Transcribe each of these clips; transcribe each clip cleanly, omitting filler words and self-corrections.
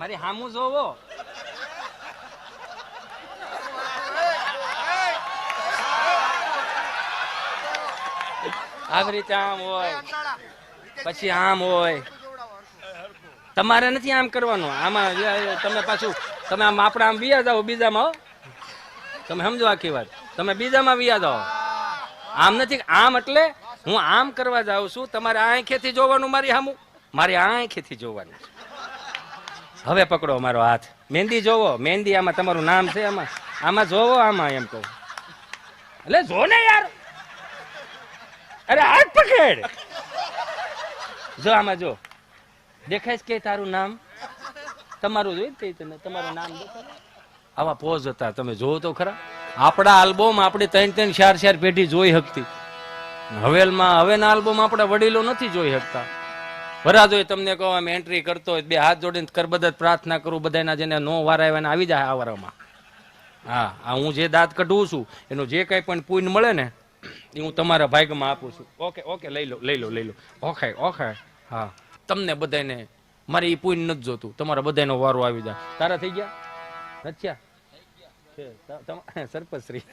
મારી હામું જોવો. આવી રીતે આમ હોય, પછી આમ હોય. તમારે નથી આમ કરવાનું. આમાં તમે પાછું તમે આમ આપણે આમ વિયા જાઓ બીજામાં. તમે સમજો આખી વાત. તમે બીજામાં વિયા જાઓ. આમ નથી. આમ એટલે હું આમ કરવા જાઉં છું. તમારે આંખેથી જોવાનું મારી સામું, મારી આંખેથી જોવાનું. હવે પકડો મારો હાથ. મહેંદી જોવો. મહેંદી આમાં તમારું નામ છે. આમાં આમાં જોવો. આમાં એમ કહું. એટલે જો ને યાર. અરે હાથ પકડ. જો આમાં જો દેખાય કે તારું નામ તમારું જોઈ તને તમારું નામ દેખાય. આવા પોઝ હતા. તમે જોવો તો ખરા. આપણા આલ્બમ આપણે 3-4 પેઢી જોઈ શકતી. હવેના આલ્બમ આપણા વડીલો નથી જોઈ શકતા. વરાજોય તમને કહો આમ એન્ટ્રી કરતો હોય, બે હાથ જોડીને કરબદ્દત પ્રાર્થના કરું બધાના જેને નો વાર આવ્યા આવી જાય આ વારમાં. હા, આ હું જે દાંત કઢું છું એનું જે કઈ પણ પુણ્ય મળે ને એ હું તમારા ભાગમાં આપું છું. ઓકે ઓકે, લઈ લો. Okay okay. હા, તમને બધાને મારે એ પુણ્ય નથી જોતું. તમારા બધાનો વારો આવી જાય. તારા થઈ ગયા નથી? સરપંચશ્રી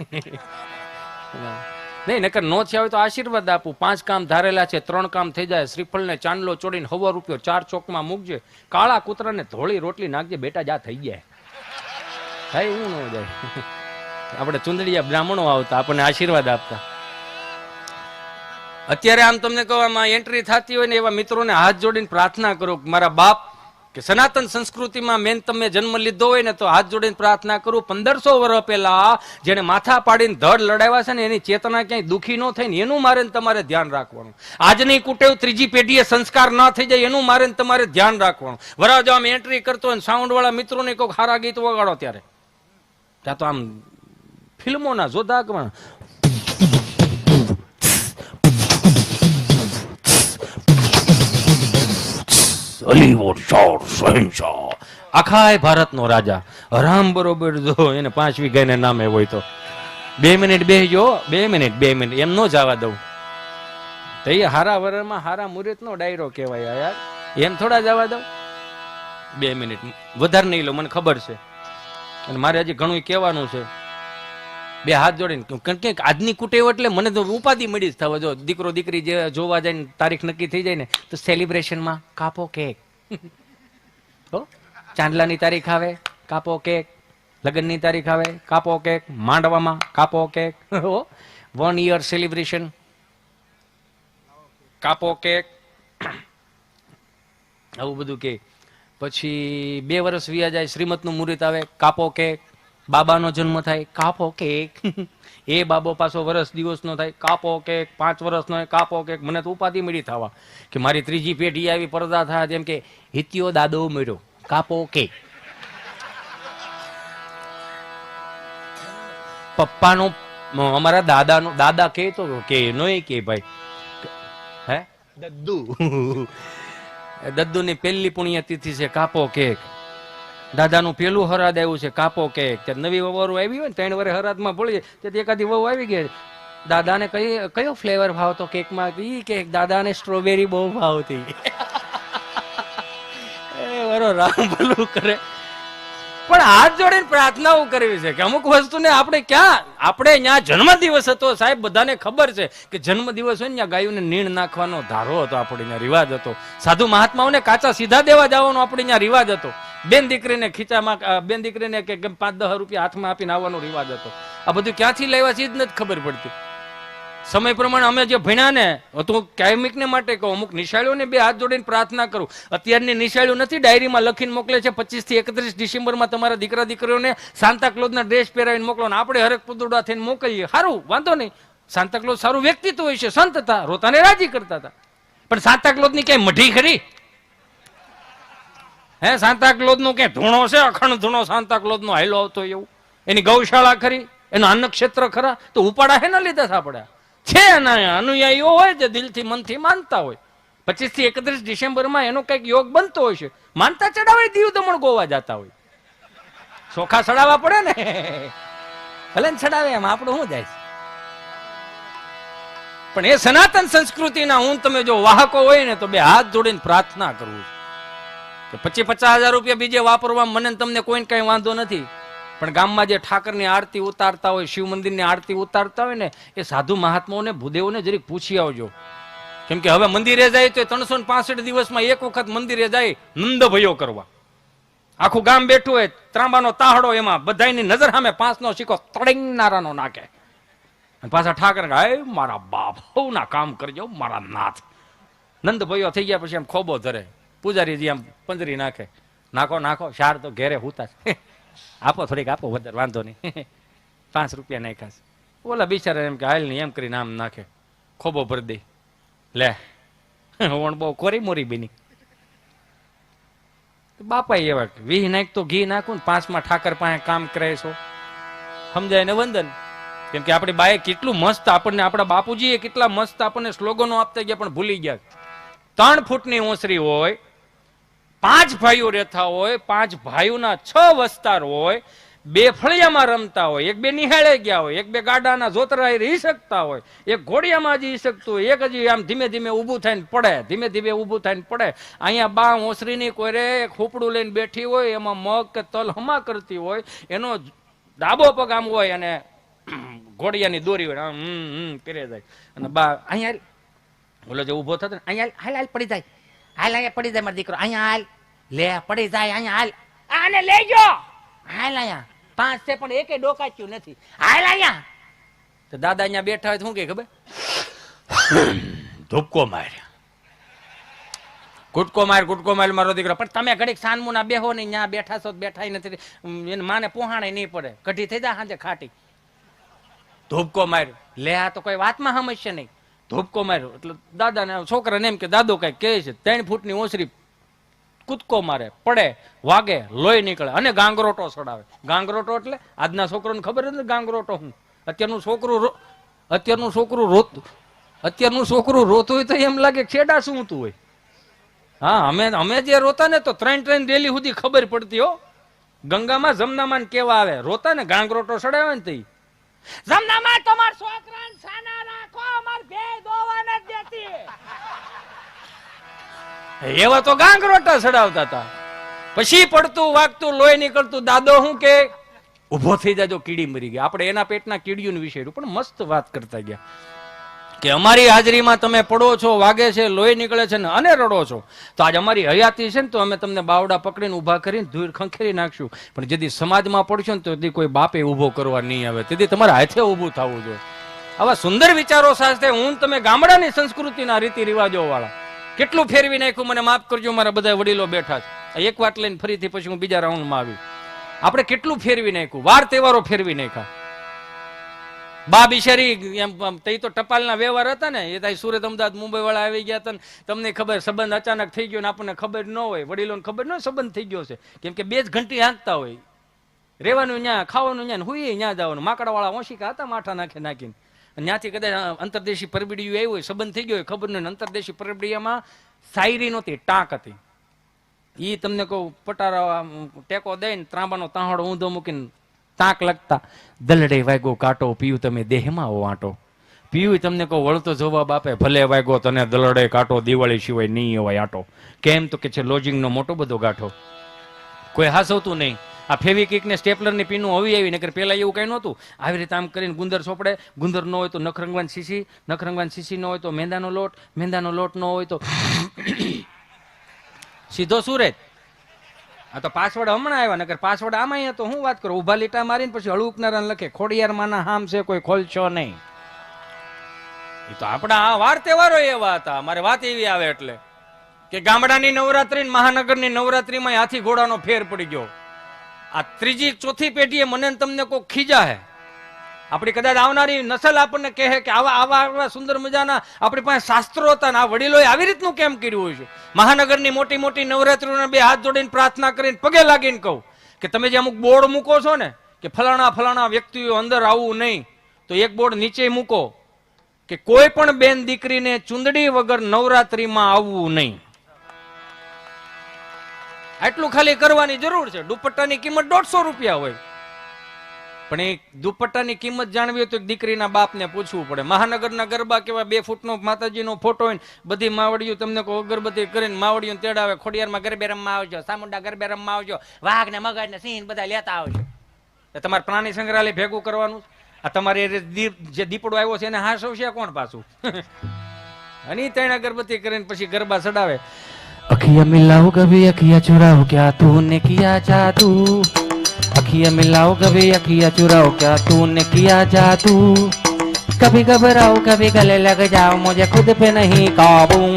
નહીં, નકર નો થયા હોય તો આશીર્વાદ આપું. 5 કામ ધારેલા છે, 3 કામ થઈ જાય. શ્રીફળ ને ચાંદલો ચોડીને 100 રૂપિયો 4 ચોકમાં મૂકજે. કાળા કૂતરાને ધોળી રોટલી નાખજે. બેટા જા થઈ જાય. થાય એવું ન જાય. આપણે ચુંદડીયા બ્રાહ્મણો આવતા આપણને આશીર્વાદ આપતા. અત્યારે આમ તમને કહો આમાં એન્ટ્રી થતી હોય ને એવા મિત્રોને હાથ જોડીને પ્રાર્થના કરો. મારા બાપ કે સનાતન સંસ્કૃતિમાં મેન તમે જન્મ લીધો હોય ને તો હાથ જોડીને પ્રાર્થના કરું. 1500 વર્ષ પહેલા જેને માથા પાડીને ધડ લડાવ્યા છે ને એની ચેતના ક્યાંય દુઃખી ન થાય ને એનું મારે તમારે ધ્યાન રાખવાનું. આજની કુટેવ 3જી પેઢીએ સંસ્કાર ના થઈ જાય એનું મારે તમારે ધ્યાન રાખવાનું. વરાજો આમ એન્ટ્રી કરતો હોય સાઉન્ડ વાળા મિત્રોને કોઈ સારા ગીત વગાડો ત્યારે ત્યાં તો આમ ફિલ્મોના જોતા આખા ભારતનો રાજા રામ બરોબર જો એને 5 વીઘાને નામે હોય તો 2 મિનિટ બેસજો. 2 મિનિટ એમ નો જવા દઉં તો એ હારા વરમાં હારા મુહૂર્ત નો ડાયરો કહેવાય યાર. એમ થોડા જવા દઉં. 2 મિનિટ વધારે નહીં લો, મને ખબર છે. અને મારે હજી ઘણું કહેવાનું છે. 2 હાથ જોડીને કારણ કે આજની કુટેવ એટલે મને તો ઉપાધિ મળી જ થવા. જો દીકરો દીકરી જે જોવા જાય ને તારીખ નક્કી થઈ જાય ને તો સેલિબ્રેશનમાં કાપો કેક. ચાંદલાની તારીખ આવે કાપો કેક, લગ્નની તારીખ આવે કાપો કેક, માંડવામાં કાપો કેક, 1 year સેલિબ્રેશન કાપો કેક, આવું બધું કે. પછી 2 વર્ષ વિયા જાય શ્રીમતનું મુહૂર્ત આવે કાપો કેક. બાબાનો જન્મ થાય કાપો કેક. એ બાબો પાછો વર્ષ દિવસનો થાય કાપો કેક. 5 વર્ષનો કાપો કેક. મને તો ઉપાધિ મળી થવા કે મારી 3જી પેઢી આવી પડદા થયા જેમ કે હિત્યો દાદો મળ્યો કાપો કેક. પપ્પાનો અમારા દાદાનો દાદા કે તો કે નો કે ભાઈ હે દદ્દુની પહેલી પુણ્યતિથિ છે કાપો કેક. દાદાનું પેલું હરાદ આવ્યું છે કાપો કેક. નવી વહુ આવી હોય ને 3 વર્ષ હરાદમાં ભળી જાય એકાદી વહુ આવી ગઈ. દાદાને કયો ફ્લેવર ભાવતો કેકમાં? ઈ કેક દાદાને સ્ટ્રોબેરી બહુ ભાવતી. બરો રામ ભલું કરે. પણ હાથ જોડીને પ્રાર્થનાઓ કરવી છે કે અમુક વસ્તુને આપણે ક્યાં આપણે ત્યાં જન્મદિવસ હતો સાહેબ બધાને ખબર છે કે જન્મદિવસ હોય ને ત્યાં ગાયોને નીણ નાખવાનો ધારો હતો. આપણે ત્યાં રિવાજ હતો. સાધુ મહાત્માઓને કાચા સીધા દેવા જવાનો આપણે ત્યાં રિવાજ હતો. બેન દીકરીને ખીચામાં બેન દીકરીને કે 5-10 રૂપિયા હાથમાં આપીને આવવાનો રિવાજ હતો. આ બધું ક્યાંથી લેવા છે જ નથી ખબર પડતી. સમય પ્રમાણે અમે જે ભણ્યા ને તો કાયમિકને માટે કહું અમુક નિશાળીઓને 2 હાથ જોડીને પ્રાર્થના કરું. અત્યારની નિશાળીઓ નથી ડાયરીમાં લખીને મોકલે છે 25 થી 31 ડિસેમ્બરમાં તમારા દીકરા દીકરીઓને સાન્તાક્લોઝના ડ્રેસ પહેરાવીને મોકલો ને આપણે હરેક પુદુડા થઈને મોકલીએ. સારું, વાંધો નહીં. સાન્તાક્લોઝ સારું વ્યક્તિત્વ હોય છે, સંત હતા, રોતાને રાજી કરતા હતા. પણ સાન્તાક્લોઝની ક્યાંય મઢી ખરી? હે, સાન્તાક્લોઝનો ક્યાંય ધૂણો છે? અખંડ ધૂણો સાન્તાક્લોઝનો હાયલો આવતો એવું? એની ગૌશાળા ખરી? એનું અન્ન ક્ષેત્ર ખરા? તો ઉપાડા હે ન લીધા સાપડ્યા છે. અનુયાયીઓ હોય જે દિલથી મનથી માનતા હોય. 25 થી 31 ડિસેમ્બરમાં એનો કઈક યોગ બનતો હોય છે. માનતા ચડાવે દીવ દમણ ગોવા જતા હોય. ચોખા ચડાવવા પડે ને, ભલે ને ચડાવે એમ આપણું શું જાય છે. પણ એ સનાતન સંસ્કૃતિના હું તમે જો વાહકો હોય ને તો 2 હાથ જોડીને પ્રાર્થના કરવું. કે 25,000 રૂપિયા બીજે વાપરવા મને તમને કોઈને કઈ વાંધો નથી, પણ ગામમાં જે ઠાકરની આરતી ઉતારતા હોય, શિવ મંદિરની આરતી ઉતારતા હોય ને, એ સાધુ મહાત્માઓને ભૂદેવોને જરીક પૂછી આવજો. કેમ કે હવે મંદિરે જાય તો 365 દિવસમાં એક વખત મંદિરે જાય નંદ ભયો કરવા. આખું ગામ બેઠું હોય, ત્રાંબાનો તાહડો, એમાં બધાની નજર સામે 5નો સિક્કો તડીંગનારાનો નાખે, અને પાછા ઠાકર ગાય મારા બાપ ના કામ કરજો મારા નાથ. નંદ ભયો થઈ ગયા પછી આમ ખોબો ધરે, પૂજારીજી આમ પંજરી નાખે, નાખો નાખો, શાર તો ઘેરે હુતા આપો, થોડીક આપો, વધારે વાંધો નહીં, 5 રૂપિયા નાખાશે. ઓલા બિચારા એમ કે હાલ નહીં એમ કરીને આમ નાખે, ખોબો ભરી દે, લે ઓણ બહુ કોરી મોરી બીની. બાપા એવા 20 નાખ તો ઘી નાખું ને 5માં ઠાકર પાસે કામ કરે છો, સમજાય ને વંદન. કેમ કે આપણી બાએ કેટલું મસ્ત આપણને, આપણા બાપુજીએ કેટલા મસ્ત આપણને સ્લોગનો આપતા ગયા, પણ ભૂલી ગયા. 3 ફૂટની ઓસરી હોય, 5 ભાઈઓ રહેતા હોય, 5 ભાઈઓના 6 વસ્તાર હોય, 2 ફળિયામાં રમતા હોય, 1-2 નિહાળે ગયા હોય, 1-2 ગાડાના જોતરા રહી શકતા હોય, 1 ઘોડિયામાં હજી શકતું હોય, 1 હજી આમ ધીમે ધીમે ઊભું થઈને પડે, ધીમે ધીમે ઊભું થઈને પડે. અહીંયા બા ઓસરીની કોરે એક ખૂપડું લઈને બેઠી હોય, એમાં મગ કે તલ હમા કરતી હોય, એનો ડાબો પગ આમ હોય અને ઘોડિયાની દોરી હોય, કરે જાય, અને બા અહીંયા બોલો જે ઊભો થતો ને, અહીંયા હાલ હાલ પડી જાય, હાલ અહીંયા પડી જાય મારો દીકરો, અહીંયા હાલ લે પડી જાય, અહીંયા હાલ આને લેજો, હાલ અહીંયા 5 છે પણ એકે ડોકાચ્યું નથી, હાલ અહીંયા. તો દાદા અહીંયા બેઠા હોય તો શું કે ખબર, ધૂપકો માર્યા, ગુટકો માર મારો દીકરો. પણ તમે ઘડીક સાનમુના બેહો નહીં, ત્યાં બેઠા છો બેઠા નથી, એને માને પોહાણે નહીં પડે, કઢી થઈ જાય સાંજે ખાટી. ધૂપકો માર્યો, લે આ તો કોઈ વાતમાં સમજશે નહીં, ધૂપકો માર્યો એટલે દાદાને છોકરાને એમ કે દાદો કઈક કહે છે, 3 ફૂટની ઓસરી કૂદકો મારે, પડે, વાગે, લોહી નીકળે, અને ગાંગરોટો ચડાવે. ગાંગરોટો એટલે આજના છોકરોને ખબર નથી ગાંગરોટો હું. અત્યારનું છોકરું રોતું હોય તો એમ લાગે છેડા શું તું હોય. હા, અમે જે રોતા ને તો 3 રેલી સુધી ખબર પડતી હો. ગંગામાં જમનામાં કેવા આવે, રોતા ને ગાંગરોટો ચડાવે ને તઈ જમનામાં તમાર છોકરાને સાના રાખો, અમાર બે દોવા ન દેતી, એવા તો ગાંગરોટા ચડાવતા હતા. પછી પડતું વાગતું લોહી નીકળતું, દાદો હું કે ઉભો થઈ જાજો, કીડી મરી ગઈ. આપણે એના પેટના કીડીઓને વિશે પણ મસ્ત વાત કરતા ગયા કે અમારી હાજરીમાં તમે પડો છો, વાગે છે, લોહી નીકળે છે ને અને રડો છો, તો આજ અમારી હયાતી છે ને તો અમે તમને બાવડા પકડીને ઊભા કરીને ધૂળ ખંખેરી નાખશું. પણ જેથી સમાજમાં પડશો ને તો કોઈ બાપે ઊભો કરવા નહીં આવે, તેથી તમારે હાથે ઊભું થવું જોઈએ. આવા સુંદર વિચારો સાથે હું તમે ગામડાની સંસ્કૃતિના રીતિ રિવાજો વાળા કેટલું ફેરવી નાખ્યું, મને માફ કરજો, મારા બધા વડીલો બેઠા છે. એક વાત લઈને ફરીથી પછી હું બીજા રાઉન્ડમાં આવી. આપણે કેટલું ફેરવી નાખ્યું, વાર તહેવારો ફેરવી નાખ્યા. બા બિચારી એમ તઈ તો ટપાલના વ્યવહાર હતા ને, એ ત્યાં સુરત, અમદાવાદ, મુંબઈ વાળા આવી ગયા હતા, તમને ખબર સંબંધ અચાનક થઈ ગયો ને આપણને ખબર ન હોય, વડીલોને ખબર ન હોય સંબંધ થઈ ગયો છે. કેમ કે 2 જ ઘંટી હાંકતા હોય, રહેવાનું ત્યાં, ખાવાનું ત્યાં, હુઈ ત્યાં જવાનું. માકડા વાળા ઓશિકા હતા માઠા નાખીને, ત્યાંથી કદાચ અંતરદેશી પરબીડિયું આવ્યું હોય, સંબંધ થઈ ગયો હોય, ખબર નહીં. અંતરદેશી પરબીડિયામાં શાયરી નહોતી, ટાંક હતી. એ તમને કહું, પટારા ટેકો દઈને ત્રાંબાનો તાહડો ઊંધો મૂકીને તાક લગતા, દલડે વાગ્યો કાંટો, પીયું તમે દેહમાં આવો આંટો. પીયું તમને કહું વળતો જવાબ આપે, ભલે વાગ્યો તને દલડે કાંટો, દિવાળી સિવાય નહીં અવાય આંટો. કેમ તો કે છે લોજિંગનો મોટો બધો ગાંઠો. કોઈ હાસવતું નહીં. આ ફેવિકિક ને સ્ટેપલરની પીનું આવી આવી, નકર પેલા એવું કઈ નહોતું. આવી રીતે આમ કરીને ગુંદર ચોપડે, ગુંદર ન હોય તો નખરંગવાન શીશી, નખરંગવાન શીશી ન હોય તો મેંદાનો લોટ, મેંદાનો લોટ ન હોય તો સીધો સુરત. આ તો પાસવર્ડ હમણાં આવ્યા, નકર પાસવર્ડ આમાં તો હું વાત કરું, ઉભા લીટા મારીને પછી હળુકનારા લખે ખોડિયાર માના હામ છે, કોઈ ખોલશો નહીં. એ તો આપણા આ વાર તહેવારો એવા હતા. મારે વાત એવી આવે એટલે કે ગામડાની નવરાત્રી, મહાનગરની નવરાત્રીમાં હાથી ઘોડાનો ફેર પડી ગયો. આ 3જી 4થી પેઢીએ મને તમને કોઈ ખીજા હે. આપણી કદાચ આવનારી નસલ આપણને કહે કે આવા સુંદર મજાના આપણી પાસે શાસ્ત્રો હતા ને આ વડીલોએ આવી રીતનું કેમ કર્યું હોય છે. મહાનગરની મોટી મોટી નવરાત્રીઓને 2 હાથ જોડીને પ્રાર્થના કરીને પગે લાગીને કહું કે તમે જે અમુક બોર્ડ મૂકો છો ને કે ફલાણા વ્યક્તિઓ અંદર આવવું નહીં, તો એક બોર્ડ નીચે મૂકો કે કોઈ પણ બેન દીકરીને ચુંદડી વગર નવરાત્રીમાં આવવું નહીં. આટલું ખાલી કરવાની જરૂર છે. દુપટ્ટાની કિંમત 150 રૂપિયા હોય, પણ એ દુપટ્ટાની કિંમત જાણવી હોય તો દીકરીના બાપને પૂછવું પડે. મહાનગરના ગરબા કેવા 2 ફૂટનો માતાજીનો ફોટો હોય, બધી માવડીઓ તમને કોઈ અગરબત્તી કરીને માવડીઓ તેડાવે, ખોડિયારમાં ગરબે રમવા આવજો, સામુંડા ગરબે રમવા આવજો, વાઘ ને મગજ ને સિંહ બધા લેતા આવજો. તમારે પ્રાણી સંગ્રહાલય ભેગું કરવાનું. આ તમારે જે દીપડો આવ્યો છે એને હાસવશે કોણ પાછું? અને 3 અગરબત્તી કરીને પછી ગરબા ચડાવે. अखियां मिलाओ कभी अखियां चुराओ क्या तूने किया जादू, अखियां मिलाओ कभी अखियां चुराओ क्या तूने किया जादू, कभी घबराओ कभी गले लग जाओ मुझे खुद पे नहीं काबू.